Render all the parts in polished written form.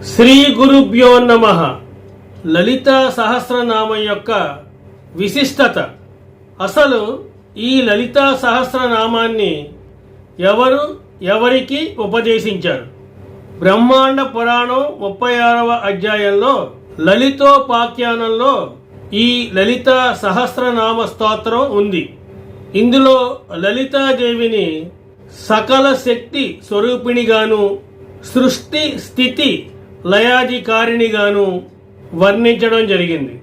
శ్రీ గురుభ్యో నమః. లలితా సహస్రనామం యొక్క విశిష్టత. అసలు ఈ లలితా సహస్రనామాన్ని ఎవరికి ఉపదేశించారు? బ్రహ్మాండ పురాణం 36వ అధ్యాయంలో లలితోపాఖ్యానంలో ఈ లలితా సహస్రనామ స్తోత్రం ఉంది. ఇందులో లలితాదేవిని సకల శక్తి స్వరూపిణిగాను, సృష్టి స్థితి లయాధికారిణిగాను వర్ణించడం జరిగింది.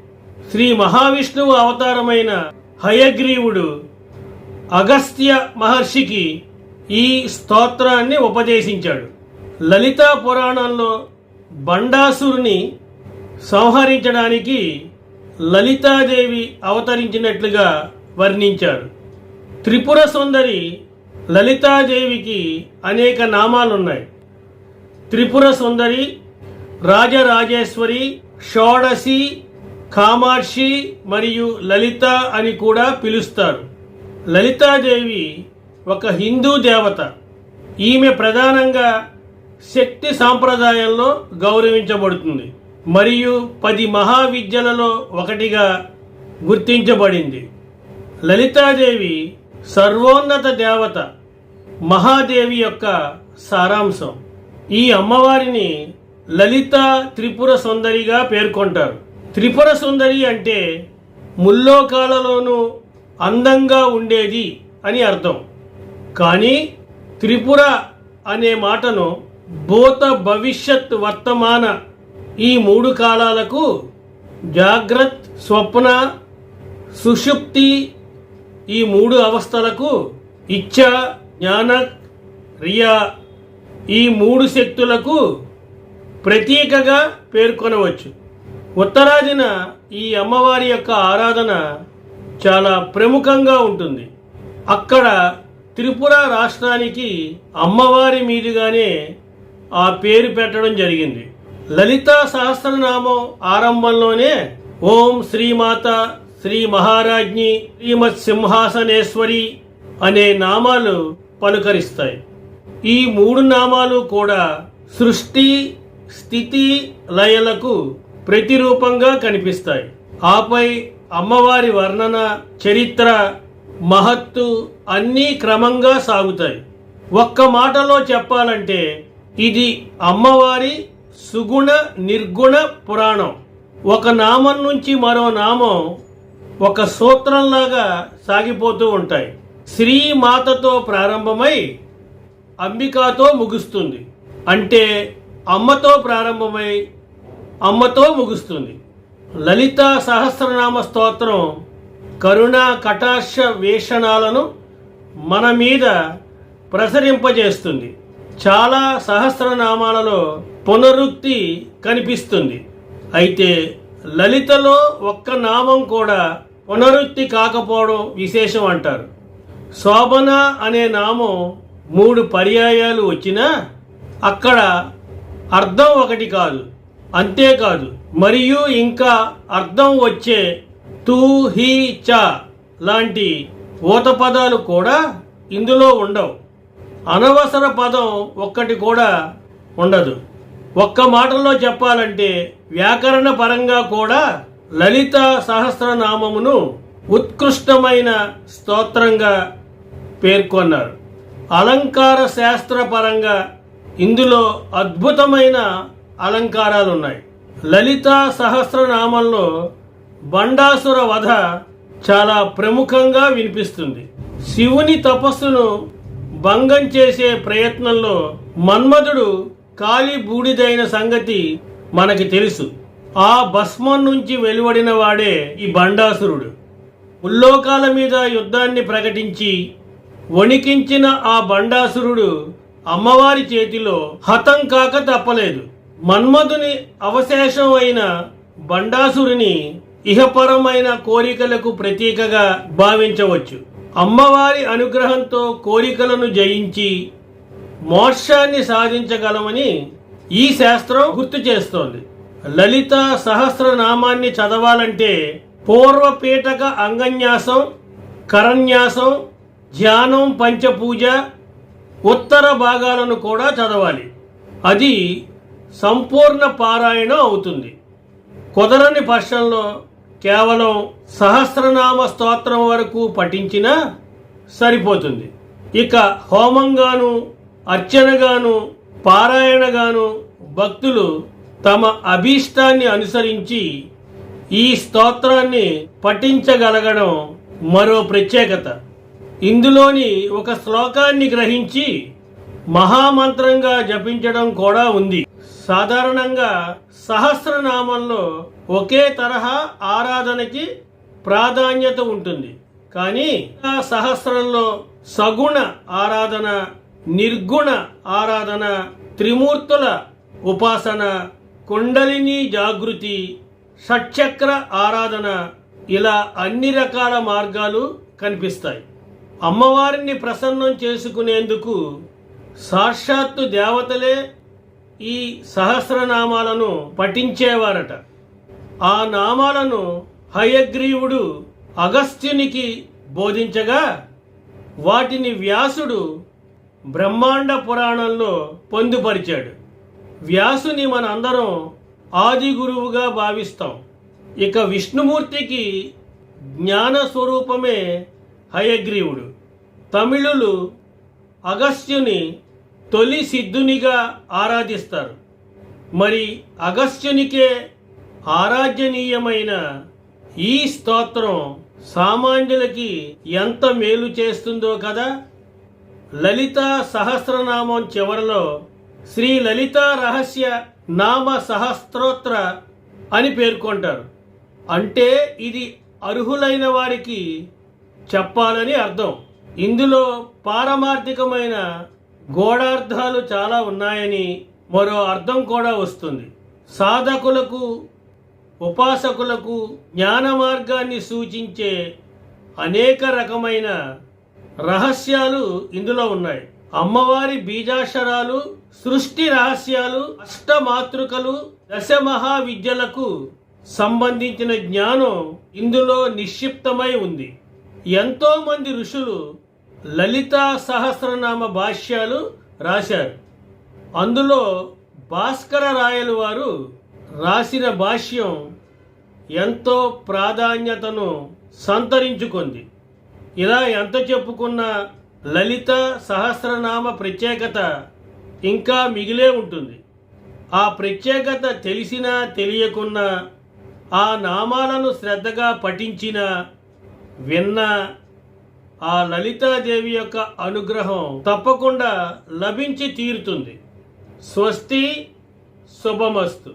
శ్రీ మహావిష్ణువు అవతారమైన హయగ్రీవుడు అగస్త్య మహర్షికి ఈ స్తోత్రాన్ని ఉపదేశించాడు. లలితా పురాణంలో బండాసురుని సంహరించడానికి లలితాదేవి అవతరించినట్లుగా వర్ణించారు. త్రిపుర సుందరి లలితాదేవికి అనేక నామాలున్నాయి. త్రిపుర సుందరి, రాజరాజేశ్వరి, షోడశి, కామాక్షి మరియు లలిత అని కూడా పిలుస్తారు. లలితాదేవి ఒక హిందూ దేవత. ఈమె ప్రధానంగా శక్తి సాంప్రదాయంలో గౌరవించబడుతుంది మరియు 10 మహావిద్యలలో ఒకటిగా గుర్తించబడింది. లలితాదేవి సర్వోన్నత దేవత, మహాదేవి యొక్క సారాంశం. ఈ అమ్మవారిని లలిత త్రిపుర సుందరిగా పేర్కొంటారు. త్రిపుర సుందరి అంటే ముల్లోకాలలోనూ అందంగా ఉండేది అని అర్థం. కానీ త్రిపుర అనే మాటను భూత, భవిష్యత్, వర్తమాన ఈ 3 కాలాలకు, జాగ్రత్త, స్వప్న, సుషుప్తి ఈ 3 అవస్థలకు, ఇచ్ఛ, జ్ఞాన, రియా ఈ 3 శక్తులకు ప్రతీకగా పేర్కొనవచ్చు. ఉత్తరాదిన ఈ అమ్మవారి యొక్క ఆరాధన చాలా ప్రముఖంగా ఉంటుంది. అక్కడ త్రిపుర రాష్ట్రానికి అమ్మవారి మీదుగానే ఆ పేరు పెట్టడం జరిగింది. లలితా సహస్రనామం ఆరంభంలోనే ఓం శ్రీమాత, శ్రీ మహారాజ్ఞి, శ్రీమత్ సింహాసనేశ్వరి అనే నామాలు పలుకరిస్తాయి. ఈ 3 నామాలు కూడా సృష్టి, స్థితి, లయలకు ప్రతిరూపంగా కనిపిస్తాయి. ఆపై అమ్మవారి వర్ణన, చరిత్ర, మహత్తు అన్నీ క్రమంగా సాగుతాయి. ఒక్క మాటలో చెప్పాలంటే ఇది అమ్మవారి సుగుణ నిర్గుణ పురాణం. ఒక నామం నుంచి మరో నామం ఒక సూత్రంలాగా సాగిపోతూ ఉంటాయి. శ్రీమాతతో ప్రారంభమై అంబికాతో ముగుస్తుంది. అంటే అమ్మతో ప్రారంభమై అమ్మతో ముగుస్తుంది. లలితా సహస్రనామ స్తోత్రం కరుణా కటాక్ష వీక్షణాలను మన మీద ప్రసరింపజేస్తుంది. చాలా సహస్రనామాలలో పునరుక్తి కనిపిస్తుంది. అయితే లలితలో ఒక్క నామం కూడా పునరుక్తి కాకపోవడం విశేషం అంటారు. శోభన అనే నామం 3 పర్యాయాలు వచ్చినా అక్కడ అర్థం ఒకటి కాదు. అంతేకాదు, మరియు ఇంకా అర్థం వచ్చే తూ, హి, చ లాంటి ఊత పదాలు కూడా ఇందులో ఉండవు. అనవసర పదం ఒక్కటి కూడా ఉండదు. ఒక్క మాటలో చెప్పాలంటే వ్యాకరణ పరంగా కూడా లలిత సహస్రనామమును ఉత్కృష్టమైన స్తోత్రంగా పేర్కొన్నారు. అలంకార శాస్త్ర పరంగా ఇందులో అద్భుతమైన అలంకారాలు ఉన్నాయి. లలితా సహస్రనామంలో బండాసుర వధ చాలా ప్రముఖంగా వినిపిస్తుంది. శివుని తపస్సును భంగం చేసే ప్రయత్నంలో మన్మధుడు కాలి బూడిదైన సంగతి మనకి తెలుసు. ఆ భస్మం నుంచి వెలువడిన వాడే ఈ బండాసురుడు. ముల్లోకాల మీద యుద్ధాన్ని ప్రకటించి వణికించిన ఆ బండాసురుడు అమ్మవారి చేతిలో హతం కాక తప్పలేదు. మన్మధుని అవశేషం అయిన బండాసురుని ఇహపరమైన కోరికలకు ప్రతీకగా భావించవచ్చు. అమ్మవారి అనుగ్రహంతో కోరికలను జయించి మోక్షాన్ని సాధించగలమని ఈ శాస్త్రం గుర్తు చేస్తోంది. లలిత సహస్రనామాన్ని చదవాలంటే పూర్వపీఠక అంగన్యాసం, కరన్యాసం, ధ్యానం, పంచపూజ, ఉత్తర భాగాలను కూడా చదవాలి. అది సంపూర్ణ పారాయణం అవుతుంది. కుదరని పక్షంలో కేవలం సహస్రనామ స్తోత్రం వరకు పఠించినా సరిపోతుంది. ఇక హోమంగాను, అర్చనగాను, పారాయణగాను భక్తులు తమ అభీష్టాన్ని అనుసరించి ఈ స్తోత్రాన్ని పఠించగలగడం మరో ప్రత్యేకత. ఇందులోని ఒక శ్లోకాన్ని గ్రహించి మహామంత్రంగా జపించడం కూడా ఉంది. సాధారణంగా సహస్రనామంలో ఒకే తరహా ఆరాధనకి ప్రాధాన్యత ఉంటుంది. కానీ ఆ సహస్రంలో సగుణ ఆరాధన, నిర్గుణ ఆరాధన, త్రిమూర్తుల ఉపాసన, కుండలిని జాగృతి, షట్చక్ర ఆరాధన, ఇలా అన్ని రకాల మార్గాలు కనిపిస్తాయి. అమ్మవారిని ప్రసన్నం చేసుకునేందుకు సాక్షాత్తు దేవతలే ఈ సహస్రనామాలను పఠించేవారట. ఆ నామాలను హయగ్రీవుడు అగస్త్యునికి బోధించగా వాటిని వ్యాసుడు బ్రహ్మాండ పురాణంలో పొందుపరిచాడు. వ్యాసుని మనందరం ఆది గురువుగా భావిస్తాం. ఇక విష్ణుమూర్తికి జ్ఞాన స్వరూపమే హయగ్రీవుడు. తమిళులు అగస్త్యుని తొలి సిద్ధునిగా ఆరాధిస్తారు. మరి అగస్త్యునికే ఆరాధ్యనీయమైన ఈ స్తోత్రం సామాన్యులకి ఎంత మేలు చేస్తుందో కదా. లలితా సహస్రనామం చివరలో శ్రీ లలితా రహస్య నామ సహస్రోత్ర అని పేర్కొంటారు. అంటే ఇది అర్హులైన వారికి చెప్పాలని అర్థం. ఇందులో పారమార్థికమైన గూఢార్థాలు చాలా ఉన్నాయని మరో అర్థం కూడా వస్తుంది. సాధకులకు, ఉపాసకులకు జ్ఞాన మార్గాన్ని సూచించే అనేక రకమైన రహస్యాలు ఇందులో ఉన్నాయి. అమ్మవారి బీజాక్షరాలు, సృష్టి రహస్యాలు, అష్టమాతృకలు, దశమహావిద్యలకు సంబంధించిన జ్ఞానం ఇందులో నిక్షిప్తమై ఉంది. ఎంతో మంది ఋషులు లలితా సహస్రనామ భాష్యాలు రాశారు. అందులో భాస్కర రాయలు వారు రాసిన భాష్యం ఎంతో ప్రాధాన్యతను సంతరించుకుంది. ఇలా ఎంత చెప్పుకున్నా లలిత సహస్రనామ ప్రత్యేకత ఇంకా మిగిలే ఉంటుంది. ఆ ప్రత్యేకత తెలిసినా తెలియకున్నా, ఆ నామాలను శ్రద్ధగా పఠించినా విన్నా ఆ లలితాదేవి యొక్క అనుగ్రహం తప్పకుండా లభించి తీరుతుంది. స్వస్తి, శుభమస్తు.